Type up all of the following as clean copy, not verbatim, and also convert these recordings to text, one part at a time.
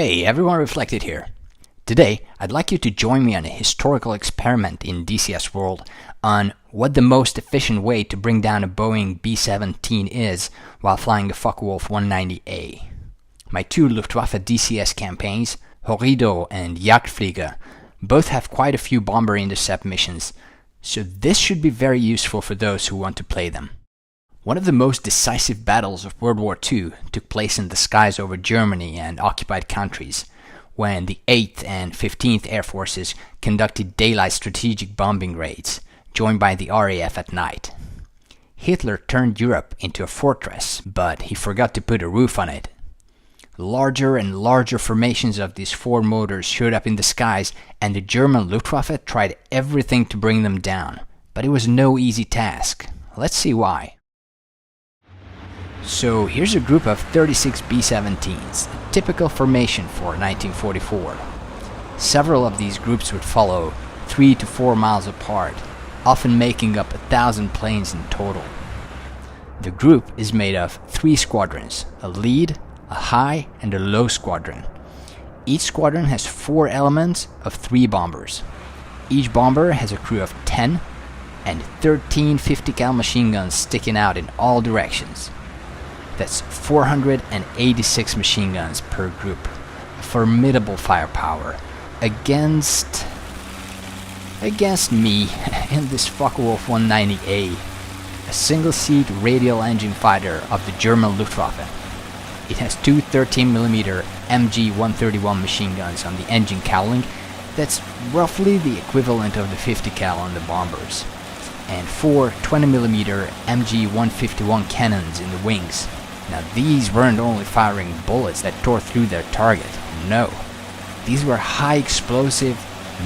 Hey, everyone reflected here. Today, I'd like you to join me on a historical experiment in DCS World on what the most efficient way to bring down a Boeing B-17 is while flying a Focke-Wulf 190A. My two Luftwaffe DCS campaigns, Horrido and Jagdflieger, both have quite a few bomber intercept missions, so this should be very useful for those who want to play them. One of the most decisive battles of World War II took place in the skies over Germany and occupied countries, when the 8th and 15th Air Forces conducted daylight strategic bombing raids, joined by the RAF at night. Hitler turned Europe into a fortress, but he forgot to put a roof on it. Larger and larger formations of these four motors showed up in the skies, and the German Luftwaffe tried everything to bring them down, but it was no easy task. Let's see why. So here's a group of 36 B-17s, a typical formation for 1944. Several of these groups would follow 3 to 4 miles apart, often making up 1,000 planes in total. The group is made of 3 squadrons, a lead, a high, and a low squadron. Each squadron has 4 elements of 3 bombers. Each bomber has a crew of 10 and 13 50 cal machine guns sticking out in all directions. That's 486 machine guns per group. A formidable firepower against me in this Focke-Wulf 190A, a single-seat radial engine fighter of the German Luftwaffe. It has 2 13mm MG-131 machine guns on the engine cowling. That's roughly the equivalent of the 50 cal on the bombers, and 4 20mm MG-151 cannons in the wings. Now these weren't only firing bullets that tore through their target, no. These were high explosive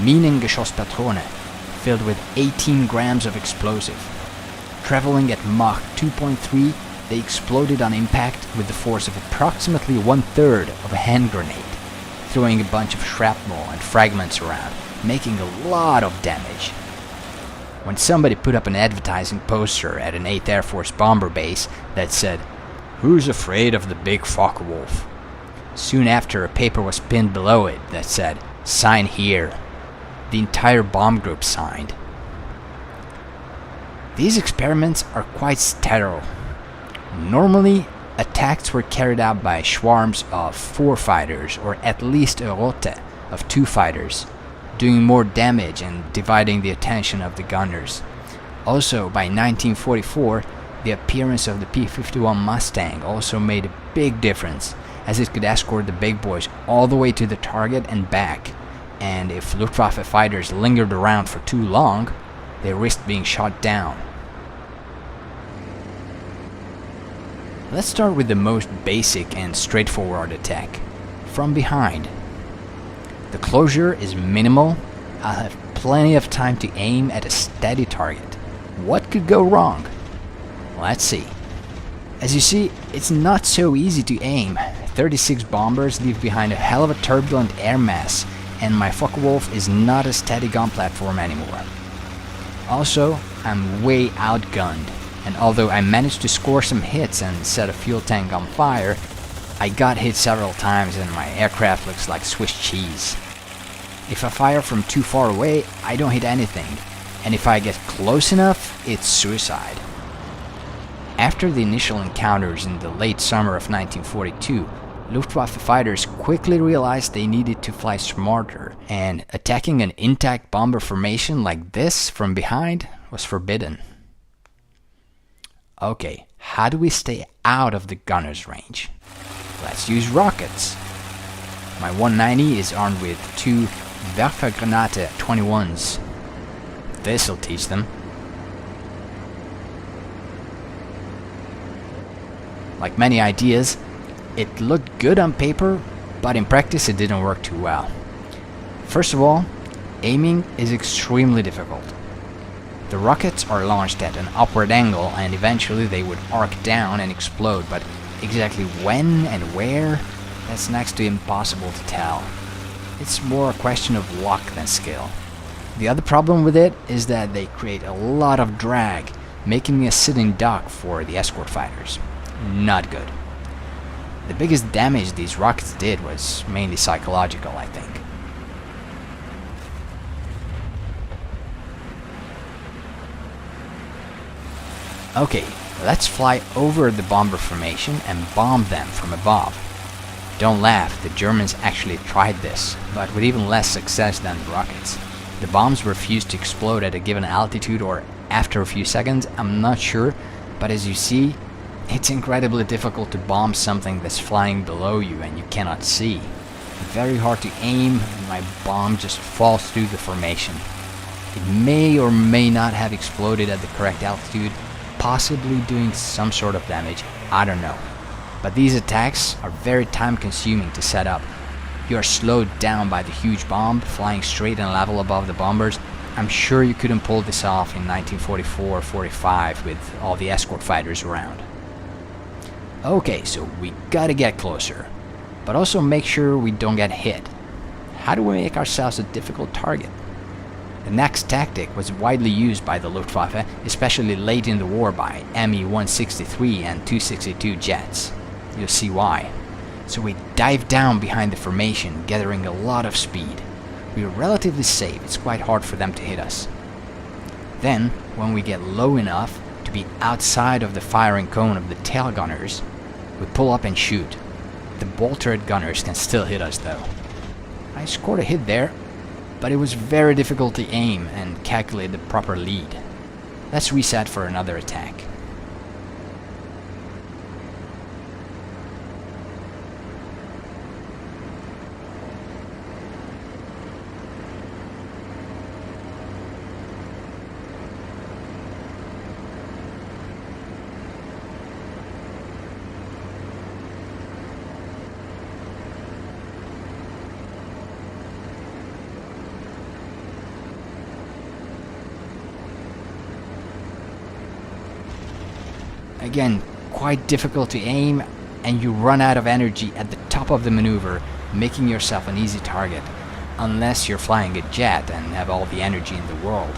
Minengeschosspatronen filled with 18 grams of explosive. Traveling at Mach 2.3, they exploded on impact with the force of approximately 1/3 of a hand grenade, throwing a bunch of shrapnel and fragments around, making a lot of damage. When somebody put up an advertising poster at an 8th Air Force bomber base that said, "Who's afraid of the big Focke-Wulf?" soon after a paper was pinned below it that said, "Sign here." The entire bomb group signed. These experiments are quite sterile. Normally, attacks were carried out by swarms of 4 fighters, or at least a rote of 2 fighters, doing more damage and dividing the attention of the gunners. Also, by 1944, the appearance of the P-51 Mustang also made a big difference, as it could escort the big boys all the way to the target and back, and if Luftwaffe fighters lingered around for too long, they risked being shot down. Let's start with the most basic and straightforward attack, from behind. The closure is minimal. I'll have plenty of time to aim at a steady target. What could go wrong? Let's see. As you see, it's not so easy to aim. 36 bombers leave behind a hell of a turbulent air mass, and my Focke-Wulf is not a steady gun platform anymore. Also, I'm way outgunned, and although I managed to score some hits and set a fuel tank on fire, I got hit several times and my aircraft looks like Swiss cheese. If I fire from too far away, I don't hit anything, and if I get close enough, it's suicide. After the initial encounters in the late summer of 1942, Luftwaffe fighters quickly realized they needed to fly smarter, and attacking an intact bomber formation like this from behind was forbidden. Okay, how do we stay out of the gunner's range? Let's use rockets. My 190 is armed with 2 Werfergranate 21s. This'll teach them. Like many ideas, it looked good on paper, but in practice it didn't work too well. First of all, aiming is extremely difficult. The rockets are launched at an upward angle and eventually they would arc down and explode, but exactly when and where, that's next to impossible to tell. It's more a question of luck than skill. The other problem with it is that they create a lot of drag, making me a sitting duck for the escort fighters. Not good. The biggest damage these rockets did was mainly psychological, I think. Okay, let's fly over the bomber formation and bomb them from above. Don't laugh, the Germans actually tried this, but with even less success than the rockets. The bombs refused to explode at a given altitude or after a few seconds, I'm not sure, but as you see, it's incredibly difficult to bomb something that's flying below you and you cannot see. Very hard to aim, and my bomb just falls through the formation. It may or may not have exploded at the correct altitude, possibly doing some sort of damage, I don't know. But these attacks are very time consuming to set up. You are slowed down by the huge bomb flying straight and level above the bombers. I'm sure you couldn't pull this off in 1944-45 with all the escort fighters around. Okay, so we gotta get closer, but also make sure we don't get hit. How do we make ourselves a difficult target? The next tactic was widely used by the Luftwaffe, especially late in the war by Me-163 and 262 jets. You'll see why. So we dive down behind the formation, gathering a lot of speed. We are relatively safe, it's quite hard for them to hit us. Then, when we get low enough to be outside of the firing cone of the tail gunners, we pull up and shoot. The ball turret gunners can still hit us though. I scored a hit there, but it was very difficult to aim and calculate the proper lead. Let's reset for another attack. Again, quite difficult to aim, and you run out of energy at the top of the maneuver, making yourself an easy target, unless you're flying a jet and have all the energy in the world.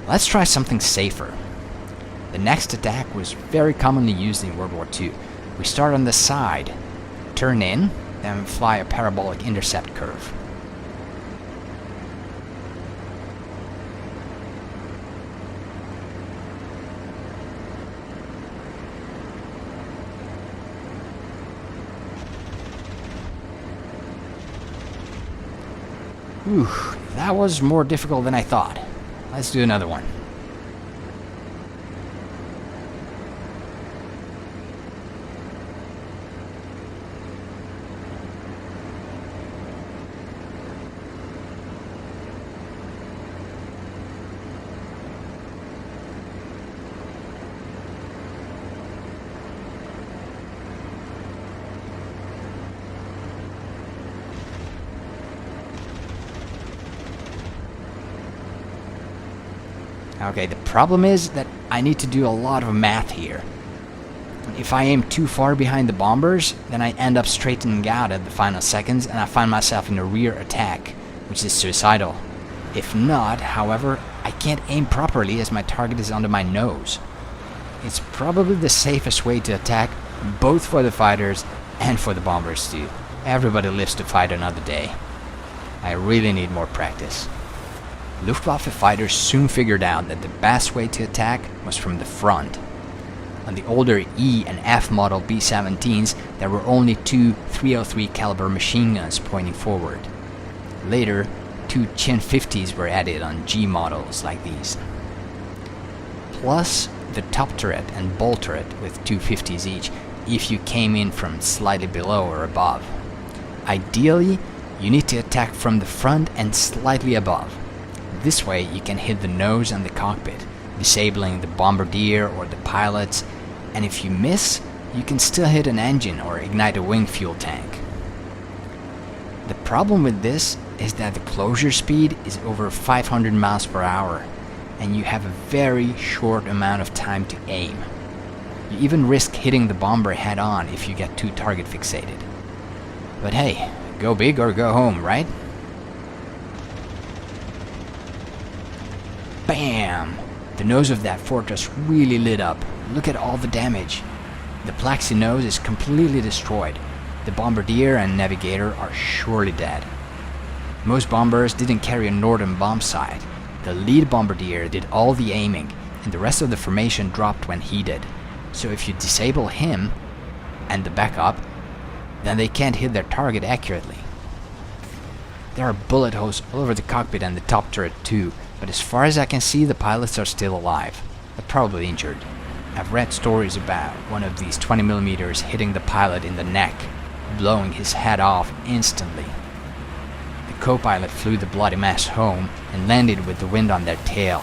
Let's try something safer. The next attack was very commonly used in World War II. We start on the side, turn in, then fly a parabolic intercept curve. Whew, that was more difficult than I thought. Let's do another one. Okay, the problem is that I need to do a lot of math here. If I aim too far behind the bombers, then I end up straightening out at the final seconds and I find myself in a rear attack, which is suicidal. If not, however, I can't aim properly as my target is under my nose. It's probably the safest way to attack, both for the fighters and for the bombers too. Everybody lives to fight another day. I really need more practice. Luftwaffe fighters soon figured out that the best way to attack was from the front. On the older E and F model B-17s, there were only two 303 caliber machine guns pointing forward. Later, two Chin 50s were added on G models like these. Plus the top turret and bow turret with two 50s each if you came in from slightly below or above. Ideally, you need to attack from the front and slightly above. This way you can hit the nose and the cockpit, disabling the bombardier or the pilots, and if you miss, you can still hit an engine or ignite a wing fuel tank. The problem with this is that the closure speed is over 500 miles per hour, and you have a very short amount of time to aim. You even risk hitting the bomber head on if you get too target fixated. But hey, go big or go home, right? Bam! The nose of that fortress really lit up, look at all the damage. The Plaxi nose is completely destroyed. The bombardier and navigator are surely dead. Most bombers didn't carry a northern bomb sight. The lead bombardier did all the aiming, and the rest of the formation dropped when he did. So if you disable him and the backup, then they can't hit their target accurately. There are bullet holes all over the cockpit and the top turret too, but as far as I can see, the pilots are still alive, but probably injured. I've read stories about one of these 20mm hitting the pilot in the neck, blowing his head off instantly. The co-pilot flew the bloody mess home and landed with the wind on their tail,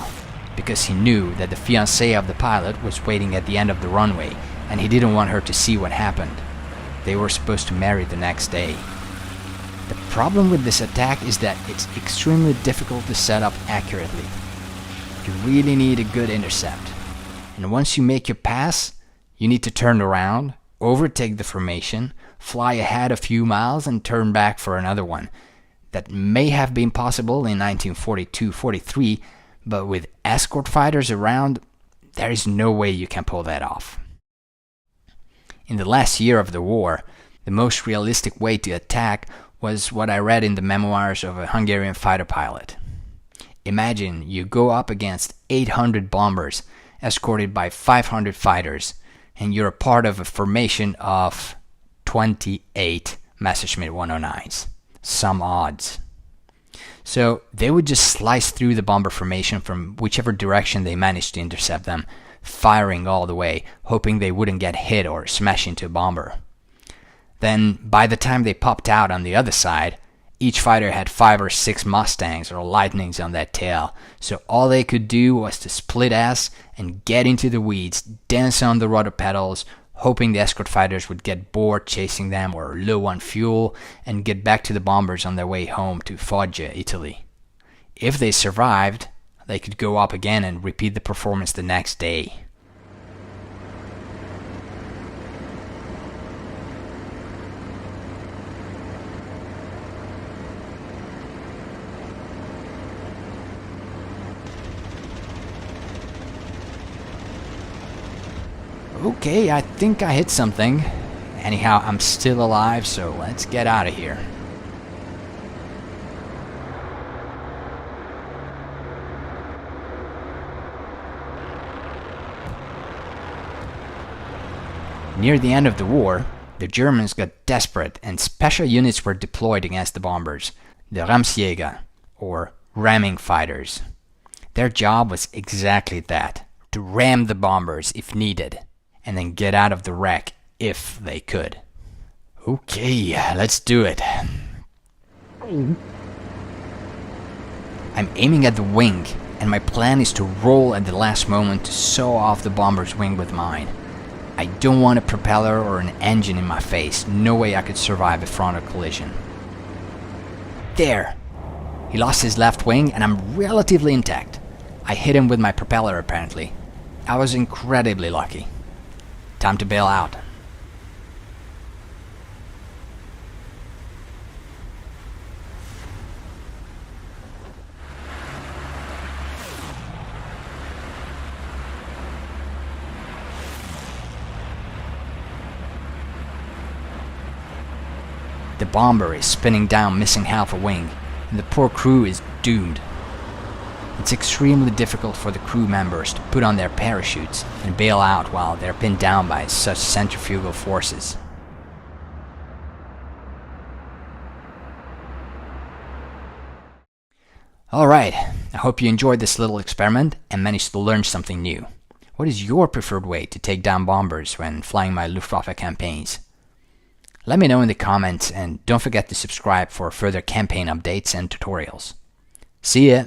because he knew that the fiancée of the pilot was waiting at the end of the runway, and he didn't want her to see what happened. They were supposed to marry the next day. The problem with this attack is that it's extremely difficult to set up accurately. You really need a good intercept. And once you make your pass, you need to turn around, overtake the formation, fly ahead a few miles and turn back for another one. That may have been possible in 1942-43, but with escort fighters around, there is no way you can pull that off. In the last year of the war, the most realistic way to attack was what I read in the memoirs of a Hungarian fighter pilot. Imagine you go up against 800 bombers escorted by 500 fighters, and you're a part of a formation of 28 Messerschmitt 109s. Some odds. So they would just slice through the bomber formation from whichever direction they managed to intercept them, firing all the way, hoping they wouldn't get hit or smash into a bomber. Then, by the time they popped out on the other side, each fighter had 5 or 6 Mustangs or Lightnings on that tail, so all they could do was to split ass and get into the weeds, dance on the rudder pedals, hoping the escort fighters would get bored chasing them or low on fuel and get back to the bombers on their way home to Foggia, Italy. If they survived, they could go up again and repeat the performance the next day. Okay, I think I hit something. Anyhow, I'm still alive, so let's get out of here. Near the end of the war, the Germans got desperate and special units were deployed against the bombers, the Ramsjäger, or ramming fighters. Their job was exactly that, to ram the bombers if needed, and then get out of the wreck if they could. Okay, let's do it. I'm aiming at the wing, and my plan is to roll at the last moment to saw off the bomber's wing with mine. I don't want a propeller or an engine in my face. No way I could survive a frontal collision. There! He lost his left wing, and I'm relatively intact. I hit him with my propeller apparently. I was incredibly lucky. Time to bail out. The bomber is spinning down, missing half a wing, and the poor crew is doomed. It's extremely difficult for the crew members to put on their parachutes and bail out while they're pinned down by such centrifugal forces. Alright, I hope you enjoyed this little experiment and managed to learn something new. What is your preferred way to take down bombers when flying my Luftwaffe campaigns? Let me know in the comments, and don't forget to subscribe for further campaign updates and tutorials. See ya!